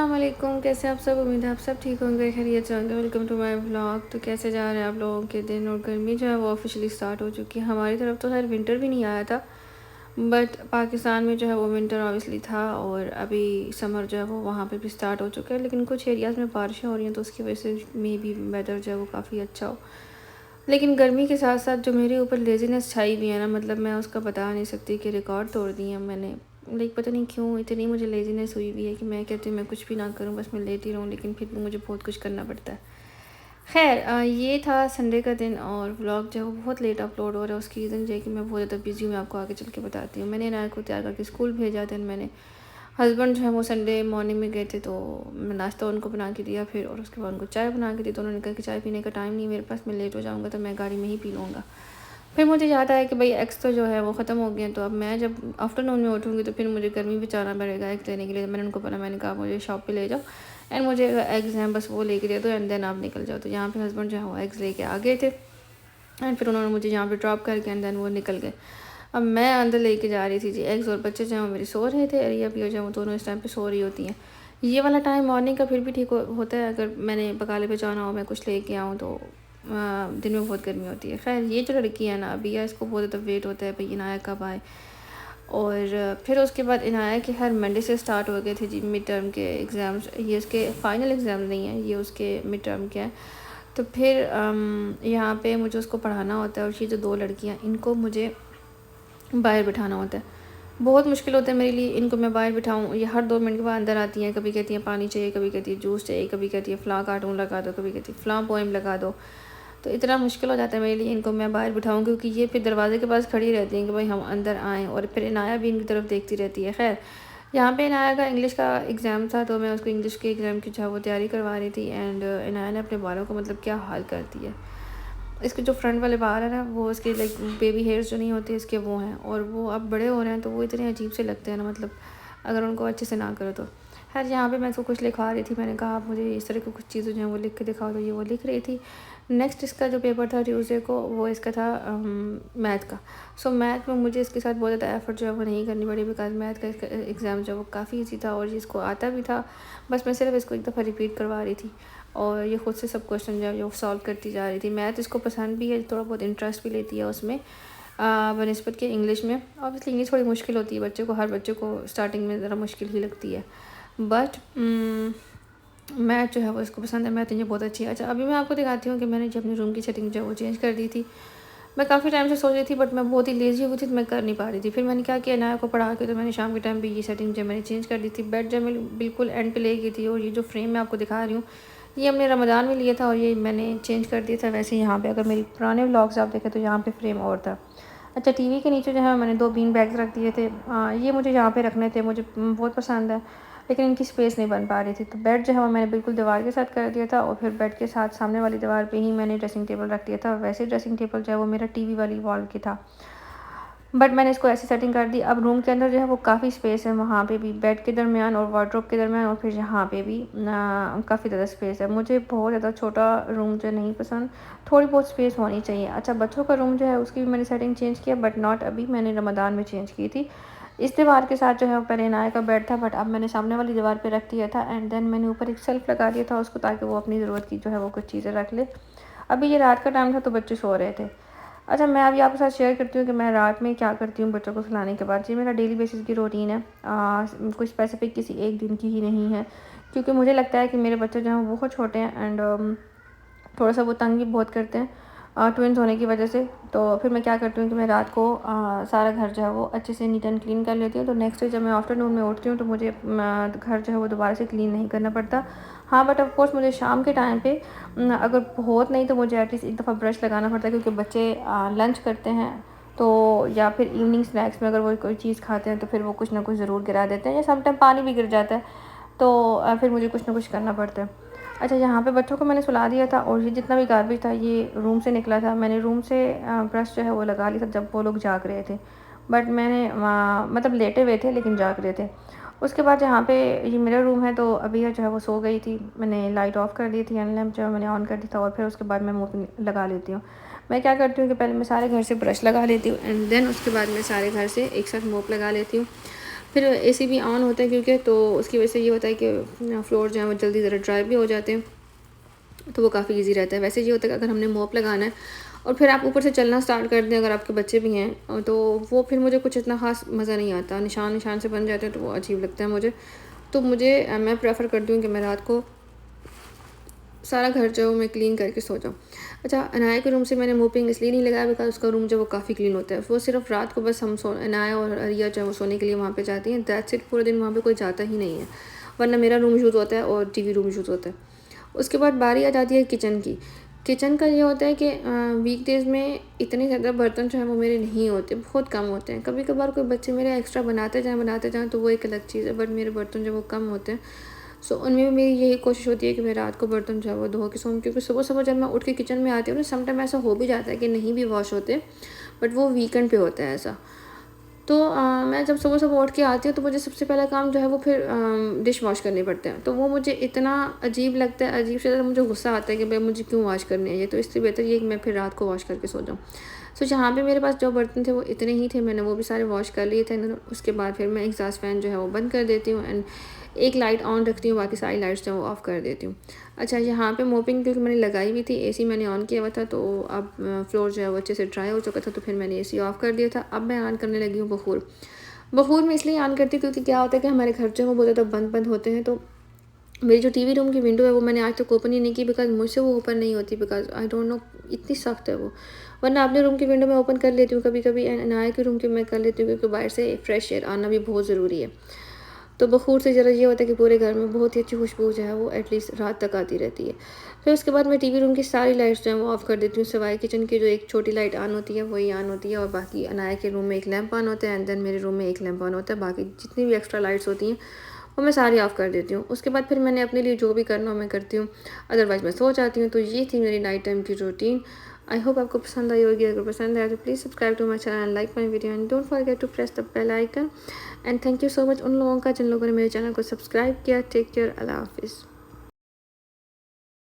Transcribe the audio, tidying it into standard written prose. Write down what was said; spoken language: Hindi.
अस्सलाम वालेकुम। कैसे आप सब? उम्मीद है आप सब ठीक होंगे, खैरियत से होंगे। Welcome to my vlog. तो कैसे जा रहे हैं आप लोगों के दिन? और गर्मी जो है वो ऑफिशियली स्टार्ट हो चुकी है। हमारी तरफ तो खैर विंटर भी नहीं आया था, बट पाकिस्तान में जो है वो विंटर ऑब्वियसली था और अभी समर जो है वो वहाँ पे भी स्टार्ट हो चुका है। लेकिन कुछ एरियाज़ में बारिशें हो रही हैं तो उसकी वजह से मे बी वेदर जो है वो काफ़ी अच्छा हो। लेकिन गर्मी के साथ साथ जो मेरे ऊपर लेज़ीनेस छाई हुई है ना, मतलब मैं उसका बता नहीं सकती कि रिकॉर्ड तोड़ दिए हैं मैंने। लाइक पता नहीं क्यों इतनी मुझे लेज़ीनेस हुई हुई है कि मैं कहती हूँ मैं कुछ भी ना करूँ, बस मैं लेटी रहूँ, लेकिन फिर भी मुझे बहुत कुछ करना पड़ता है। खैर ये था संडे का दिन और व्लॉग जो है वो बहुत लेट अपलोड हो रहा है। उसकी रीज़न ये है कि मैं बहुत ज़्यादा बिजी हूँ। मैं आपको आगे चल के बताती हूँ। मैंने इनाया को तैयार करके स्कूल भेजा था। मैंने हस्बैंड जो है वो संडे मॉर्निंग में गए थे तो मैं नाश्ता उनको बना के दिया फिर, और उसके बाद उनको चाय बना के दी। तो उन्होंने कहा कि चाय पीने का टाइम नहीं मेरे पास, मैं लेट हो जाऊँगा तो मैं गाड़ी में ही पी लूँगा। फिर मुझे याद आया कि भाई एग्स तो जो है वो ख़त्म हो गए हैं, तो अब मैं जब आफ्टरनून में उठूँगी तो फिर मुझे गर्मी में जाना पड़ेगा एग्स लेने के लिए। मैंने उनको बोला, मैंने कहा मुझे शॉप पे ले जाओ एंड मुझे एग्स हैं बस वो लेके दे दो एंड देन आप निकल जाओ। तो यहाँ पे हस्बैंड जो है वो एग्स लेके आ गए थे एंड फिर उन्होंने मुझे यहाँ पे ड्रॉप करके एंड देन वो निकल गए। अब मैं अंदर लेके जा रही थी जी एग्स, और बच्चे जो हैं वो मेरे सो रहे थे। रिया भी जो है वो दोनों इस टाइम पे सो रही होती हैं। ये वाला टाइम मॉर्निंग का फिर भी ठीक होता है, अगर मैंने बकाले पे जाना हो, मैं कुछ लेके आऊँ तो दिन में बहुत गर्मी होती है। खैर ये जो लड़की है ना अभी, इसको बहुत ज़्यादा वेट होता है भाई इनाया कब आए। और फिर उसके बाद इनाया के हर मंडे से स्टार्ट हो गए थे जी मिड टर्म के एग्ज़ाम्स। ये उसके फ़ाइनल एग्ज़ाम नहीं है, ये उसके मिड टर्म के हैं। तो फिर यहाँ पे मुझे उसको पढ़ाना होता है और ये जो दो लड़कियाँ इनको मुझे बाहर बिठाना होता है। बहुत मुश्किल होता है मेरे लिए, इनको मैं बाहर बिठाऊँ। ये हर 2 मिनट के बाद अंदर आती हैं, कभी कहती हैं पानी चाहिए, कभी कहती है जूस चाहिए, कभी कहती है फ़लाँ कार्टून लगा दो, कभी कहती है फ़लाँ पोएम लगा दो। तो इतना मुश्किल हो जाता है मेरे लिए इनको मैं बाहर बिठाऊँ, क्योंकि ये फिर दरवाज़े के पास खड़ी रहती हैं कि भाई हम अंदर आएँ, और फिर इनाया भी इनकी तरफ देखती रहती है। खैर यहाँ पे इनाया का इंग्लिश का एग्ज़ाम था तो मैं उसको इंग्लिश के एग्ज़ाम की जो है वो तैयारी करवा रही थी एंड इनाया ने अपने बालों को मतलब क्या हाल कर दिया। इसके जो फ्रंट वाले बाल है ना वो इसके लाइक बेबी हेयर्स जो नहीं होते इसके वो हैं, और वो अब बड़े हो रहे हैं तो वो इतने अजीब से लगते हैं ना, मतलब अगर उनको अच्छे से ना करो तो। खैर यहाँ पे मैं इसको कुछ लिखवा रही थी, मैंने कहा आप मुझे इस तरह की कुछ चीज़ें जो हैं वो लिख के दिखाओ, तो ये वो लिख रही थी। नेक्स्ट इसका जो पेपर था ट्यूसडे को वो इसका था मैथ का। सो मैथ में मुझे इसके साथ बहुत ज़्यादा एफर्ट जो है वो नहीं करनी पड़ी, बिकॉज मैथ का इसका एग्ज़ाम जो है वो काफ़ी ईजी था और इसको आता भी था। बस मैं सिर्फ इसको एक दफ़ा रिपीट करवा रही थी और ये ख़ुद से सब क्वेश्चन जो है वो सॉल्व करती जा रही थी। मैथ इसको पसंद भी है, थोड़ा बहुत इंटरेस्ट भी लेती है उसमें बनिस्बत के इंग्लिश में। ऑब्वियसली इंग्लिश थोड़ी मुश्किल होती है बच्चे को, हर बच्चे को स्टार्टिंग में ज़रा मुश्किल ही लगती है, बट मैथ जो है वो इसको पसंद है। मैथ ये बहुत अच्छी है। अच्छा अभी मैं आपको दिखाती हूँ कि मैंने जो अपने रूम की सेटिंग जो है वो चेंज कर दी थी। मैं काफ़ी टाइम से सोच रही थी बट मैं बहुत ही लेज़ी हुई थी तो मैं कर नहीं पा रही थी। फिर मैंने क्या किया, इनाया को पढ़ा के तो मैंने शाम के टाइम पे ये सेटिंग जो मैंने चेंज कर दी थी। बेड जो मैं बिल्कुल एंड पे ले गई थी, और ये जो फ्रेम मैं आपको दिखा रही हूँ ये हमने रमज़ान में लिया था और ये मैंने चेंज कर दिया था। वैसे यहाँ पे अगर मेरी पुराने व्लॉग्स आप देखें तो यहाँ पे फ्रेम और था। अच्छा टीवी के नीचे जो है मैंने 2 बीन बैग्स रख दिए थे। ये मुझे यहाँ पे रखने थे, मुझे बहुत पसंद है, लेकिन इनकी स्पेस नहीं बन पा रही थी। तो बेड जो है वो मैंने बिल्कुल दीवार के साथ कर दिया था और फिर बेड के साथ सामने वाली दीवार पे ही मैंने ड्रेसिंग टेबल रख दिया था। वैसे ड्रेसिंग टेबल जो है वो मेरा टीवी वाली वॉल की था, बट मैंने इसको ऐसी सेटिंग कर दी। अब रूम के अंदर जो है वो काफ़ी स्पेस है, वहाँ पे भी बेड के दरमियान और वार्डरोब के दरमियान, और फिर यहाँ पे भी काफ़ी ज़्यादा स्पेस है। मुझे बहुत ज़्यादा छोटा रूम जो नहीं पसंद, थोड़ी बहुत स्पेस होनी चाहिए। अच्छा बच्चों का रूम जो है उसकी भी मैंने सेटिंग चेंज किया, बट नॉट अभी, मैंने रमज़ान में चेंज की थी। इस दीवार के साथ जो है पहले इनाया का बेड था, बट अब मैंने सामने वाली दीवार पे रख दिया था एंड देन मैंने ऊपर एक सेल्फ लगा दिया था उसको, ताकि वो अपनी ज़रूरत की जो है वो कुछ चीज़ें रख ले। अभी ये रात का टाइम था तो बच्चे सो रहे थे। अच्छा मैं अभी आपके साथ शेयर करती हूँ कि मैं रात में क्या करती हूँ बच्चों को सुलाने के बाद। ये मेरा डेली बेसिस की रूटीन है, कोई स्पेसिफिक किसी एक दिन की ही नहीं है, क्योंकि मुझे लगता है कि मेरे बच्चे जो हैं वो बहुत छोटे हैं एंड थोड़ा सा वो तंग भी बहुत करते हैं ट्विन्स होने की वजह से। तो फिर मैं क्या करती हूँ कि मैं रात को सारा घर जो है वो अच्छे से नीट एंड क्लीन कर लेती हूँ। तो नेक्स्ट डे जब मैं आफ्टरनून में उठती हूँ तो मुझे घर जो है वो दोबारा से क्लीन नहीं करना पड़ता। हाँ बट ऑफ कोर्स मुझे शाम के टाइम पे अगर बहुत नहीं तो मुझे एटलीस्ट एक दफ़ा ब्रश लगाना पड़ता है, क्योंकि बच्चे लंच करते हैं तो या फिर इवनिंग स्नैक्स में अगर वो कोई चीज़ खाते हैं तो फिर वो कुछ ना कुछ ज़रूर गिरा देते हैं, या समटाइम पानी भी गिर जाता है, तो फिर मुझे कुछ ना कुछ करना पड़ता है। अच्छा यहाँ पे बच्चों को मैंने सुला दिया था और ये जितना भी गार्बेज था ये रूम से निकला था। मैंने रूम से ब्रश जो है वो लगा लिया था जब वो लोग जाग रहे थे, बट मैंने मतलब लेटे हुए थे लेकिन जाग रहे थे। उसके बाद यहाँ पे ये मेरा रूम है तो अभी जो है वो सो गई थी, मैंने लाइट ऑफ़ कर दी थी, एंड लैम्प जो है मैंने ऑन कर दी था, और फिर उसके बाद मैं मुँह लगा लेती हूँ। मैं क्या करती हूँ कि पहले मैं सारे घर से ब्रश लगा लेती हूँ एंड देन उसके बाद मैं सारे घर से एक साथ मोप लगा लेती हूँ। फिर एसी भी ऑन होता है क्योंकि, तो उसकी वजह से ये होता है कि फ्लोर जो है वो जल्दी ज़रा ड्राई भी हो जाते हैं, तो वो काफ़ी ईजी रहता है। वैसे ये होता है कि अगर हमने मॉप लगाना है और फिर आप ऊपर से चलना स्टार्ट कर दें, अगर आपके बच्चे भी हैं, तो वो फिर मुझे कुछ इतना ख़ास मज़ा नहीं आता, निशान निशान से बन जाते हैं तो वो अजीब लगता है मुझे। तो मैं प्रेफर करती हूँ कि मैं रात को सारा घर जो मैं क्लीन करके सो जाऊँ। अच्छा, अनाया के रूम से मैंने मोपिंग इसलिए नहीं लगाया बिकॉज़ उसका रूम जो वो काफ़ी क्लीन होता है। वो सिर्फ़ रात को बस हम अनाया और अरिया जो है वो सोने के लिए वहाँ पे जाती हैं, दैट्स इट। पूरे दिन वहाँ पे कोई जाता ही नहीं है, वरना मेरा रूम यूज़ होता है और टीवी रूम यूज़ होता है। उसके बाद बारी आ जाती है किचन की। किचन का ये होता है कि वीकडेज़ में इतने ज़्यादा बर्तन जो हैं वो मेरे नहीं होते, बहुत कम होते हैं। कभी-कभार कोई बच्चे मेरे एक्स्ट्रा बनाते जाएँ तो वो एक अलग चीज़ है, बट मेरे बर्तन जो वो कम होते हैं। सो उनमें भी मेरी यही कोशिश होती है कि मैं रात को बर्तन जो है वो धो के सोऊँ, क्योंकि सुबह-सुबह जब मैं उठ के किचन में आती हूँ ना, समटाइम ऐसा हो भी जाता है कि नहीं भी वॉश होते, बट वो वीकेंड पे होता है ऐसा। तो मैं जब सुबह-सुबह उठ के आती हूँ तो मुझे सबसे पहला काम जो है वो फिर डिश वॉश करने पड़ते हैं। तो वो मुझे इतना अजीब लगता है, अजीब से ज़्यादा मुझे गुस्सा आता है कि भाई मुझे क्यों वॉश करने हैं ये, तो इससे बेहतर ये कि मैं फिर रात को वॉश करके सो जाऊँ। सो जहाँ पे मेरे पास जो बर्तन थे वो इतने ही थे, मैंने वो भी सारे वॉश कर लिए थे। उसके बाद फिर मैं एग्ज़ॉस्ट फ़ैन जो है वो बंद कर देती हूँ एंड एक लाइट ऑन रखती हूँ, बाकी सारी लाइट्स जो हैं वो ऑफ़ कर देती हूँ। अच्छा, यहाँ पे मोपिंग क्योंकि मैंने लगाई हुई थी, एसी मैंने ऑन किया हुआ था, तो अब फ्लोर जो है वो अच्छे से ड्राई हो चुका था, तो फिर मैंने एसी ऑफ़ कर दिया था। अब मैं ऑन करने लगी हूँ बखूर। बखूर मैं इसलिए ऑन करती हूँ क्योंकि क्या होता है कि हमारे घर जो है वो बहुत ज़्यादा बंद होते हैं, तो मेरी जो टीवी रूम की विंडो है वो मैंने आज तक ओपन ही नहीं की, बिकॉज़ मुझसे वो ओपन नहीं होती, बिकॉज़ आई डोंट नो, इतनी सख्त है वो। वरना अपने रूम की विंडो मैं ओपन कर लेती हूँ कभी-कभी एंड अनाया के रूम की मैं कर लेती हूँ, क्योंकि बाहर से फ्रेश एयर आना भी बहुत ज़रूरी है। तो बखूर से ज़रा ये होता है कि पूरे घर में बहुत ही अच्छी खुशबू जो है वो एटलीस्ट रात तक आती रहती है। फिर उसके बाद मैं टीवी रूम की सारी लाइट्स जो हैं वो ऑफ़ कर देती हूँ, सिवाय किचन की जो एक छोटी लाइट ऑन होती है वही ऑन होती है, और बाकी अनाया के रूम में एक लैंप ऑन होता है एंड देन मेरे रूम में एक लैंप ऑन होता है। बाकी जितनी भी एक्स्ट्रा लाइट्स होती हैं वो मैं सारी ऑफ़ कर देती हूँ। उसके बाद फिर मैंने अपने लिए जो भी करना हो मैं करती हूँ, अदरवाइज़ मैं सो जाती हूँ। तो ये थी मेरी नाइट टाइम की रूटीन। आई होप आपको पसंद आई होगी। अगर पसंद आया तो please subscribe to my channel and like my video and don't forget to press the bell icon. And thank you so much उन लोगों का जिन लोगों ने मेरे चैनल को सब्सक्राइब किया। टेक केयर, अल्लाह हाफिज़।